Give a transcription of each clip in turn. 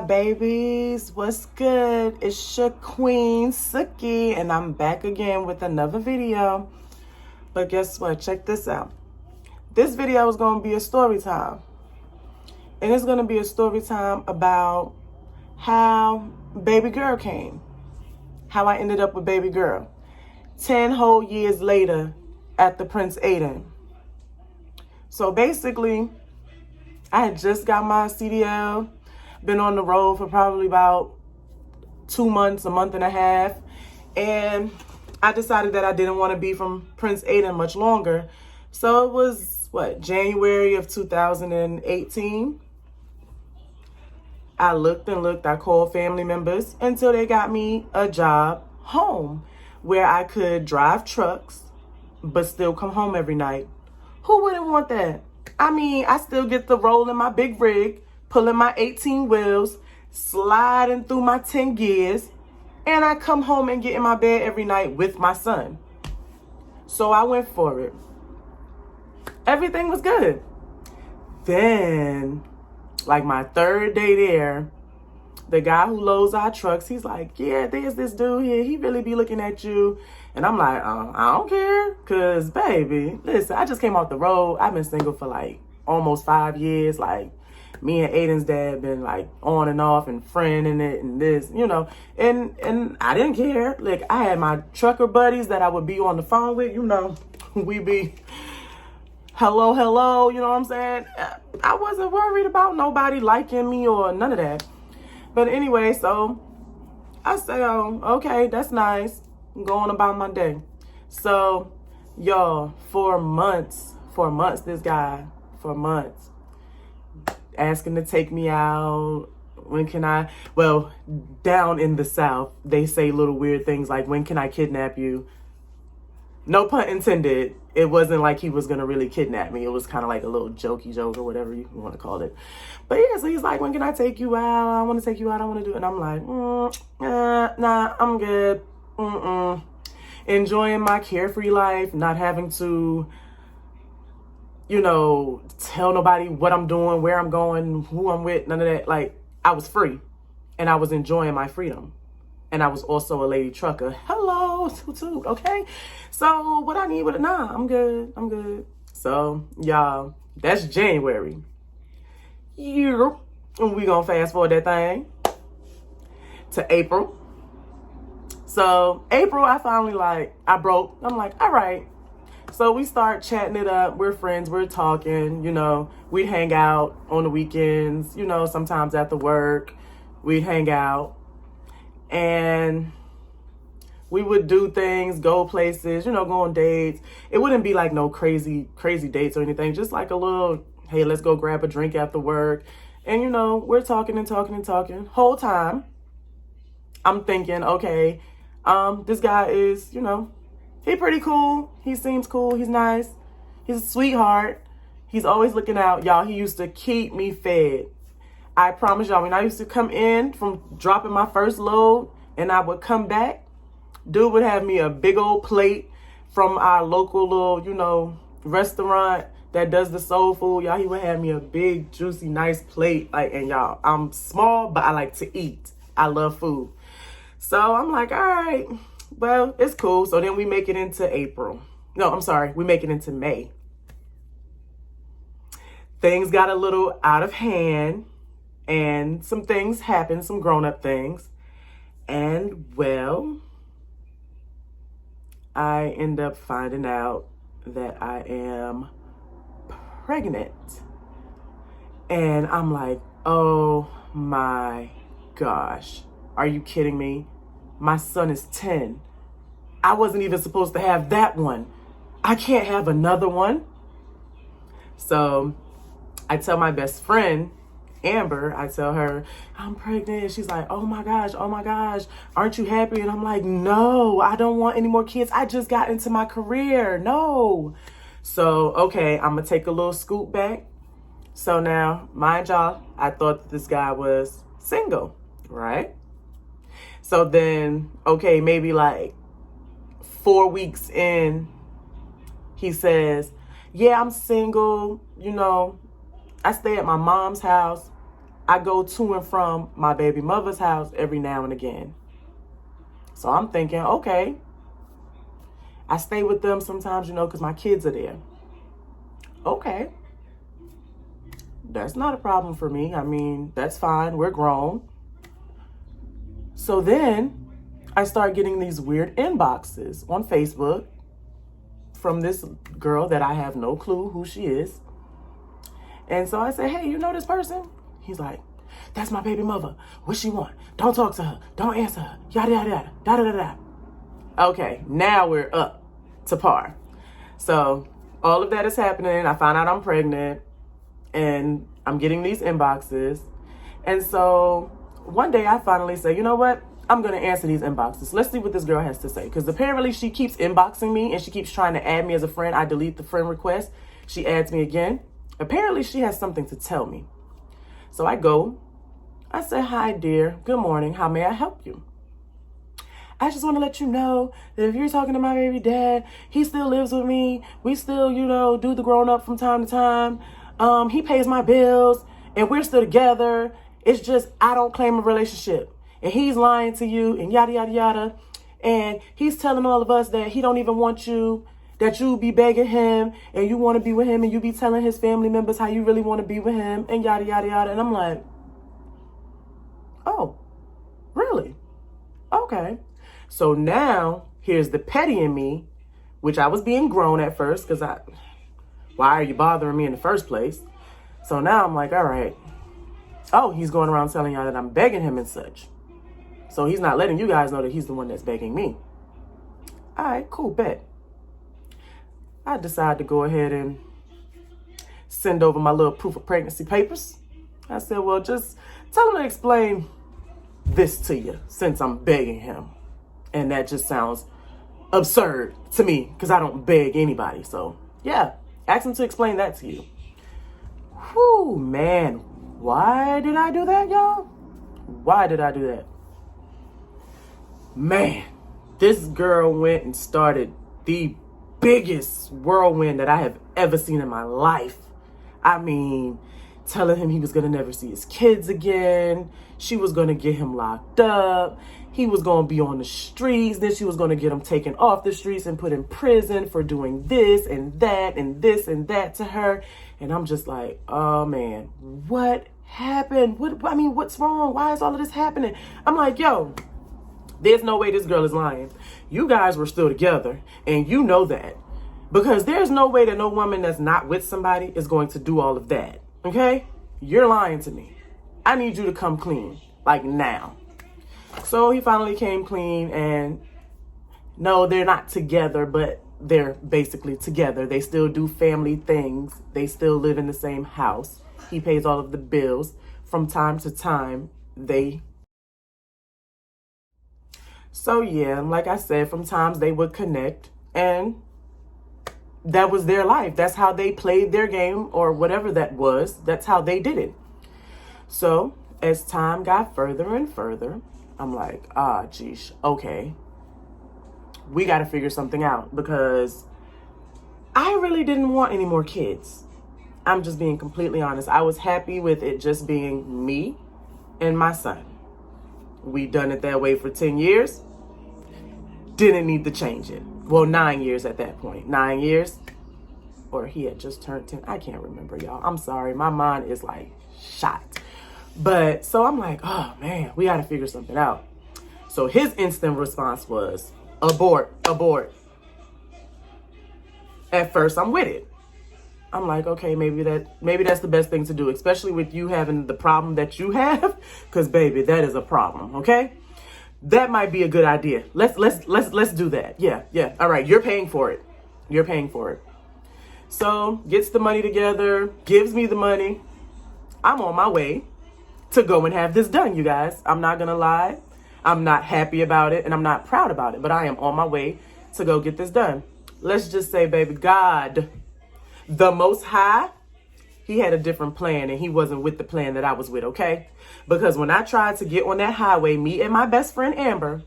babies, what's good? It's your queen Suki, and I'm back again with another video. But guess what? Check this out. This video is going to be a story time, and it's going to be a story time about how baby girl came, how I ended up with baby girl 10 whole years later at the Prince Aiden. So basically, I had just got my CDL, been on the road for probably about 2 months, a month and a half. And I decided that I didn't want to be from Prince Aiden much longer. So it was, January of 2018. I looked and looked, I called family members until they got me a job home where I could drive trucks, but still come home every night. Who wouldn't want that? I mean, I still get to roll in my big rig, pulling my 18 wheels, sliding through my 10 gears, and I come home and get in my bed every night with my son. So I went for it. Everything was good. Then, like my third day there, the guy who loads our trucks, he's like, yeah, there's this dude here. He really be looking at you. And I'm like, I don't care. Because, baby, listen, I just came off the road. I've been single for like almost 5 years. Like, me and Aiden's dad been like on and off and friending it and this, you know. And I didn't care. Like, I had my trucker buddies that I would be on the phone with, you know. We be hello, you know what I'm saying? I wasn't worried about nobody liking me or none of that. But anyway, so I say, oh, okay, that's nice. I'm going about my day. So, y'all, for months, this guy, for months, asking to take me out. When can I, well, down in the South, they say little weird things like, when can I kidnap you? No pun intended. It wasn't like he was going to really kidnap me. It was kind of like a little jokey joke or whatever you want to call it. But yeah, so he's like, when can I take you out? I want to take you out. I want to do it. And I'm like, nah, I'm good. Enjoying my carefree life, not having to, you know, tell nobody what I'm doing, where I'm going, who I'm with, none of that. Like, I was free and I was enjoying my freedom. And I was also a lady trucker. Hello, toot, okay? So what I need with it? Nah, I'm good. So, y'all, that's January. Yeah. And we gonna fast forward that thing to April. So, April, I finally I broke. I'm like, all right. So we start chatting it up. We're friends. We're talking, you know. We'd hang out on the weekends, you know, sometimes after work. We'd hang out. And we would do things, go places, you know, go on dates. It wouldn't be like no crazy dates or anything. Just like a little, hey, let's go grab a drink after work. And, you know, we're talking and talking and talking. Whole time, I'm thinking, okay, this guy is, you know, he pretty cool. He seems cool. He's nice. He's a sweetheart. He's always looking out. Y'all, he used to keep me fed. I promise y'all, when I used to come in from dropping my first load and I would come back, dude would have me a big old plate from our local little, you know, restaurant that does the soul food. Y'all, he would have me a big, juicy, nice plate. Like, and y'all, I'm small, but I like to eat. I love food. So I'm like, all right, well, it's cool. So then we make it into April. No, I'm sorry. We make it into May. Things got a little out of hand. And some things happened, some grown-up things. And, well, I end up finding out that I am pregnant. And I'm like, oh my gosh, are you kidding me? My son is 10. I wasn't even supposed to have that one. I can't have another one. So I tell my best friend, Amber, I tell her, I'm pregnant. She's like, oh my gosh, aren't you happy? And I'm like, no, I don't want any more kids. I just got into my career. No. So, okay, I'm going to take a little scoot back. So now, mind y'all, I thought that this guy was single, right? So then, okay, maybe like 4 weeks in, he says, yeah, I'm single, you know, I stay at my mom's house. I go to and from my baby mother's house every now and again. So I'm thinking, okay, I stay with them sometimes, because my kids are there. Okay. That's not a problem for me. I mean, that's fine. We're grown. So then I start getting these weird inboxes on Facebook from this girl that I have no clue who she is. And so I say, hey, you know this person? He's like, that's my baby mother. What she want? Don't talk to her. Don't answer her. Yada, yada, yada. Da, da, da, da. Okay, now we're up to par. So all of that is happening. I find out I'm pregnant and I'm getting these inboxes. And so one day I finally say, you know what? I'm going to answer these inboxes. Let's see what this girl has to say. Because apparently she keeps inboxing me and she keeps trying to add me as a friend. I delete the friend request. She adds me again. Apparently she has something to tell me. So I go. I say, hi, dear. Good morning. How may I help you? I just want to let you know that if you're talking to my baby dad, he still lives with me. We still, do the grown up from time to time. He pays my bills and we're still together. It's just, I don't claim a relationship and he's lying to you and yada, yada, yada. And he's telling all of us that he don't even want you, that you be begging him and you want to be with him and you be telling his family members how you really want to be with him and yada, yada, yada. And I'm like, oh, really? Okay. So now here's the petty in me, which I was being grown at first because why are you bothering me in the first place? So now I'm like, all right. Oh, he's going around telling y'all that I'm begging him and such. So he's not letting you guys know that he's the one that's begging me. All right, cool, bet. I decide to go ahead and send over my little proof of pregnancy papers. I said, well, just tell him to explain this to you since I'm begging him. And that just sounds absurd to me because I don't beg anybody. So, yeah, ask him to explain that to you. Whew, man. Why did I do that, y'all? Why did I do that? Man, this girl went and started the biggest whirlwind that I have ever seen in my life. I mean, telling him he was going to never see his kids again. She was going to get him locked up. He was going to be on the streets. Then she was going to get him taken off the streets and put in prison for doing this and that and this and that to her. And I'm just like, oh, man, what happened? What's wrong? Why is all of this happening? I'm like, yo, there's no way this girl is lying. You guys were still together, and you know that. Because there's no way that no woman that's not with somebody is going to do all of that. Okay? You're lying to me. I need you to come clean, like now. So he finally came clean, and no, they're not together, but they're basically together. They still do family things. They still live in the same house. He pays all of the bills. From time to time, So yeah, like I said, from times they would connect, and that was their life. That's how they played their game, or whatever that was. That's how they did it. So as time got further and further, I'm like, geez, okay. We got to figure something out because I really didn't want any more kids. I'm just being completely honest. I was happy with it just being me and my son. We done it that way for 10 years. Didn't need to change it. Well, 9 years at that point. 9 years. Or he had just turned 10. I can't remember, y'all. I'm sorry. My mind is like shot. But so I'm like, oh man, we got to figure something out. So his instant response was abort, abort. At first I'm with it. I'm like, okay, maybe that's the best thing to do, especially with you having the problem that you have, because baby, that is a problem. Okay, that might be a good idea. Let's do that. Yeah. All right, you're paying for it. You're paying for it. So gets the money together, gives me the money. I'm on my way to go and have this done, you guys. I'm not gonna lie. I'm not happy about it and I'm not proud about it, but I am on my way to go get this done. Let's just say, baby, God, the Most High, he had a different plan and he wasn't with the plan that I was with, okay? Because when I tried to get on that highway, me and my best friend Amber,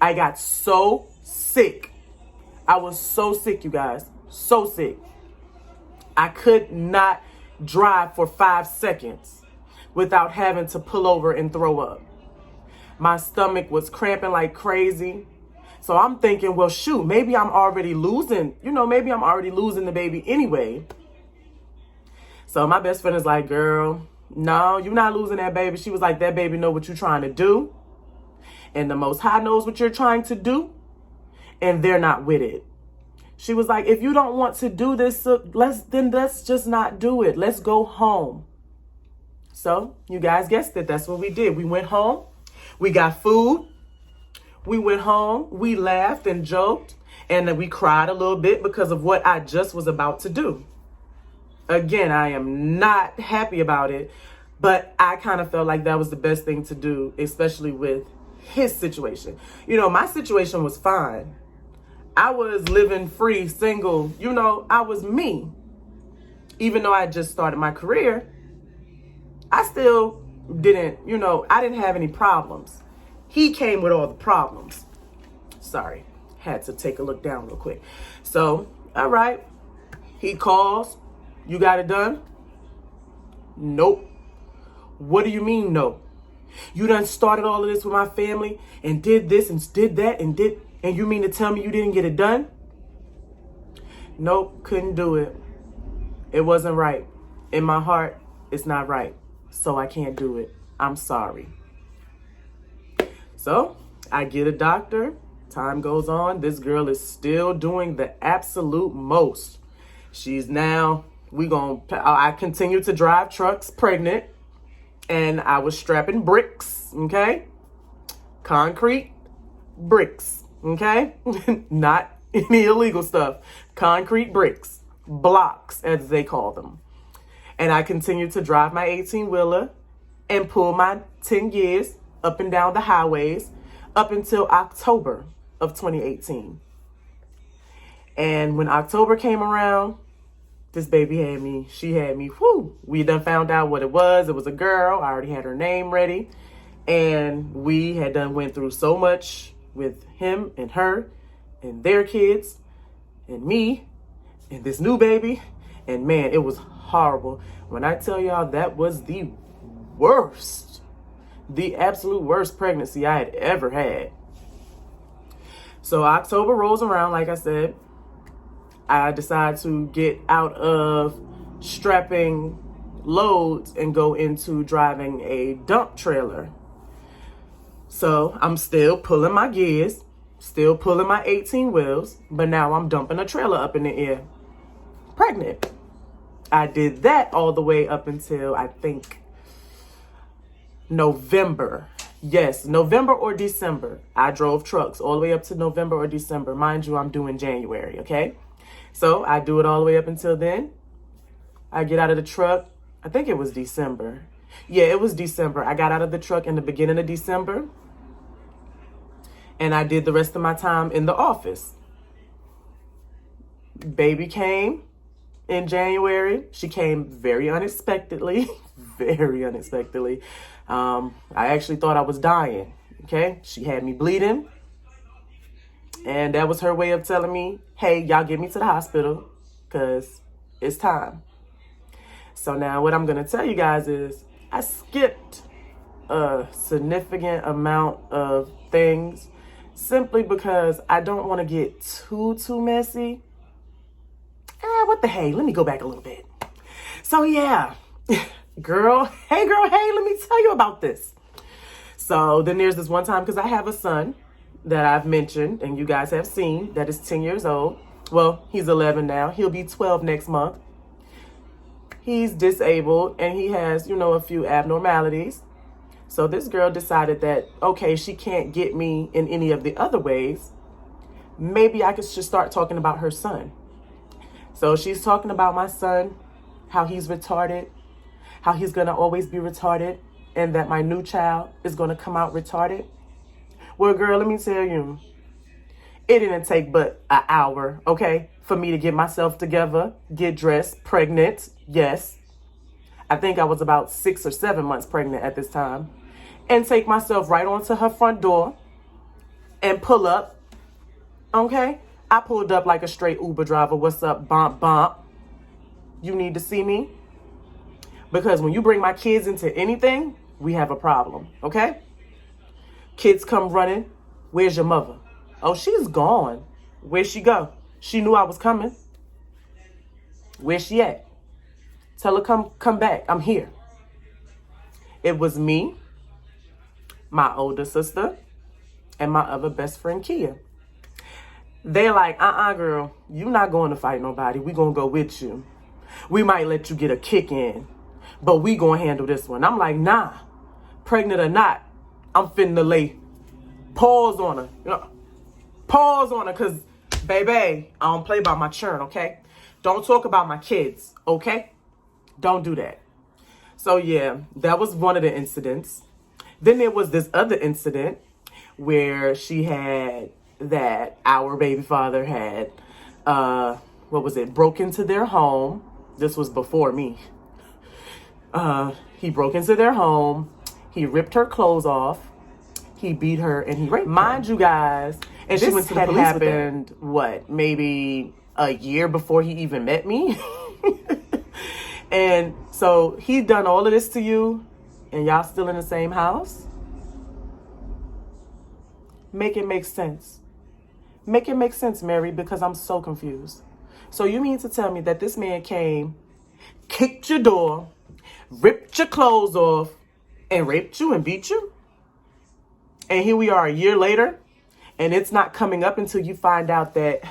I got so sick. I was so sick, you guys. So sick. I could not drive for 5 seconds without having to pull over and throw up. My stomach was cramping like crazy. So I'm thinking, well, shoot, maybe I'm already losing, maybe I'm already losing the baby anyway. So my best friend is like, girl, no, you're not losing that baby. She was like, that baby know what you're trying to do. And the Most High knows what you're trying to do. And they're not with it. She was like, if you don't want to do this, then let's just not do it. Let's go home. So you guys guessed it. That's what we did. We went home. We got food. We went home. We laughed and joked. And then we cried a little bit because of what I just was about to do. Again, I am not happy about it, but I kind of felt like that was the best thing to do, especially with his situation. My situation was fine. I was living free, single. I was me. Even though I just started my career, I still didn't, I didn't have any problems. He came with all the problems. Sorry, had to take a look down real quick. So, all right, he calls. You got it done? Nope. What do you mean, no? You done started all of this with my family and did this and did that and you mean to tell me you didn't get it done? Nope, couldn't do it. It wasn't right. In my heart, it's not right. So I can't do it. I'm sorry. So I get a doctor. Time goes on. This girl is still doing the absolute most. She's now, I continue to drive trucks pregnant, and I was strapping bricks, okay? Concrete bricks, okay? Not any illegal stuff. Concrete bricks, blocks, as they call them. And I continued to drive my 18-wheeler and pull my 10 gears up and down the highways up until October of 2018. And when October came around, this baby had me. She had me. Whoo! We done found out what it was. It was a girl. I already had her name ready. And we had done went through so much with him and her and their kids and me and this new baby. And man, it was horrible. When I tell y'all, that was the worst, the absolute worst pregnancy I had ever had. So October rolls around, like I said. I decide to get out of strapping loads and go into driving a dump trailer. So I'm still pulling my gears, still pulling my 18 wheels, but now I'm dumping a trailer up in the air. Pregnant. I did that all the way up until, I think, November. Yes, November or December. I drove trucks all the way up to November or December. Mind you, I'm doing January, okay? So I do it all the way up until then. I get out of the truck. I think it was December. Yeah, it was December. I got out of the truck in the beginning of December. And I did the rest of my time in the office. Baby came in January. She came very unexpectedly. Very unexpectedly. I actually thought I was dying. Okay? She had me bleeding. And that was her way of telling me, hey, y'all get me to the hospital because it's time. So now what I'm going to tell you guys is I skipped a significant amount of things simply because I don't want to get too messy. What the hey? Let me go back a little bit. So yeah, hey girl, hey, let me tell you about this. So then there's this one time, because I have a son that I've mentioned and you guys have seen that is 10 years old. Well, he's 11 now. He'll be 12 next month. He's disabled and he has, a few abnormalities. So this girl decided that, okay, she can't get me in any of the other ways. Maybe I could just start talking about her son. So she's talking about my son, how he's retarded, how he's going to always be retarded, and that my new child is going to come out retarded. Well, girl, let me tell you, it didn't take but an hour, okay, for me to get myself together, get dressed, pregnant, yes. I think I was about 6 or 7 months pregnant at this time, and take myself right onto her front door and pull up, okay? I pulled up like a straight Uber driver. What's up, bump, bump? You need to see me? Because when you bring my kids into anything, we have a problem, okay? Kids come running. Where's your mother? Oh, she's gone. Where'd she go? She knew I was coming. Where's she at? Tell her come back. I'm here. It was me, my older sister, and my other best friend, Kia. They're like, girl, you not going to fight nobody. We going to go with you. We might let you get a kick in, but we going to handle this one. I'm like, nah, pregnant or not, I'm finna lay pause on her. You know, pause on her, because, baby, I don't play by my churn, okay? Don't talk about my kids, okay? Don't do that. So, yeah, that was one of the incidents. Then there was this other incident where she had that our baby father had, broke into their home. This was before me. He broke into their home. He ripped her clothes off. He beat her and he raped her. Mind you guys, and she went to the police. Happened, maybe a year before he even met me. And so he done all of this to you and y'all still in the same house? Make it make sense. Make it make sense, Mary, because I'm so confused. So you mean to tell me that this man came, kicked your door, ripped your clothes off, and raped you and beat you? And here we are a year later, and it's not coming up until you find out that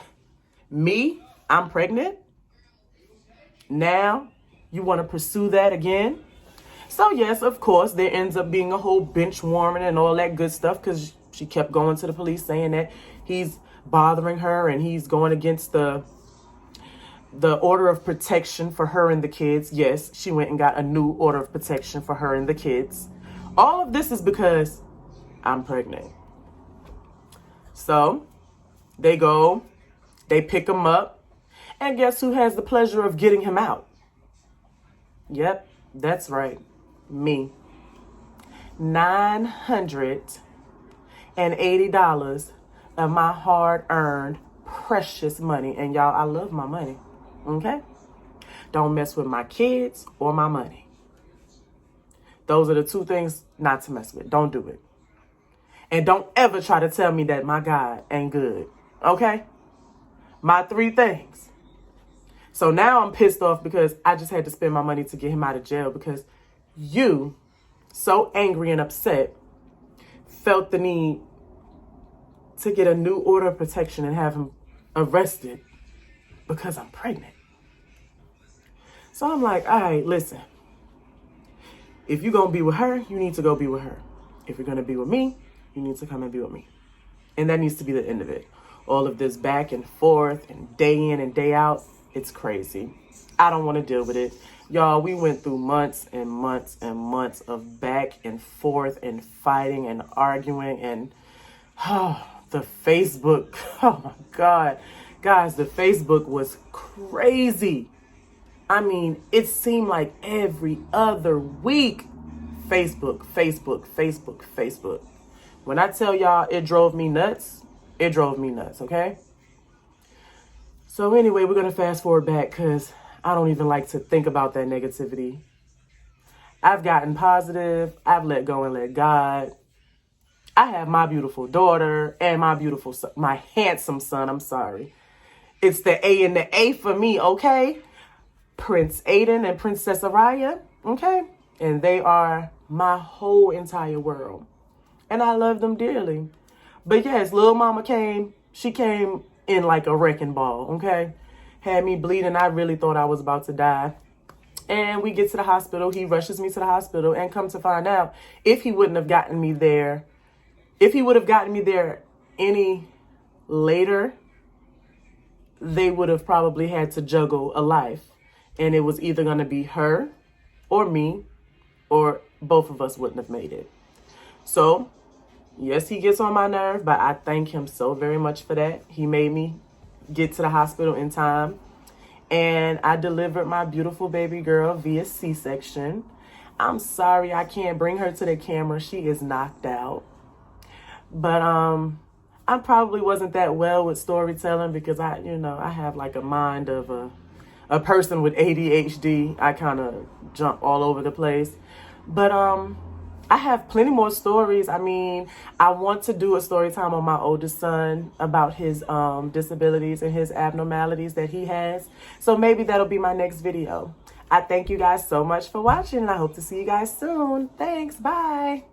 I'm pregnant? Now, you want to pursue that again? So yes, of course, there ends up being a whole bench warrant and all that good stuff, because she kept going to the police saying that he's bothering her and he's going against the order of protection for her and the kids. Yes, she went and got a new order of protection for her and the kids. All of this is because I'm pregnant. So they pick him up, and guess who has the pleasure of getting him out? Yep, that's right, me. $980 of my hard-earned, precious money. And y'all, I love my money, okay? Don't mess with my kids or my money. Those are the two things not to mess with. Don't do it. And don't ever try to tell me that my God ain't good, okay? My three things. So now I'm pissed off because I just had to spend my money to get him out of jail because you, so angry and upset, felt the need to get a new order of protection and have him arrested because I'm pregnant. So I'm like, all right, listen. If you're going to be with her, you need to go be with her. If you're going to be with me, you need to come and be with me. And that needs to be the end of it. All of this back and forth and day in and day out, it's crazy. I don't want to deal with it. Y'all, we went through months and months and months of back and forth and fighting and arguing and the Facebook. Oh my God. Guys, the Facebook was crazy. I mean, it seemed like every other week, Facebook. When I tell y'all it drove me nuts, okay? So anyway, we're going to fast forward back because I don't even like to think about that negativity. I've gotten positive. I've let go and let God. I have my beautiful daughter and my beautiful son, my handsome son. I'm sorry. It's the A and the A for me, okay? Prince Aiden and Princess Aariah, okay? And they are my whole entire world. And I love them dearly. But yes, little mama came. She came in like a wrecking ball, okay? Had me bleeding. I really thought I was about to die. And we get to the hospital. He rushes me to the hospital. And come to find out, if he would have gotten me there any later, they would have probably had to juggle a life. And it was either going to be her or me, or both of us wouldn't have made it. So, yes, he gets on my nerve, but I thank him so very much for that. He made me get to the hospital in time. And I delivered my beautiful baby girl via C-section. I'm sorry I can't bring her to the camera. She is knocked out. But I probably wasn't that well with storytelling because I have like a mind of a a person with ADHD. I kind of jump all over the place. But I have plenty more stories. I mean, I want to do a story time on my oldest son about his disabilities and his abnormalities that he has. So maybe that'll be my next video. I thank you guys so much for watching, and I hope to see you guys soon. Thanks. Bye.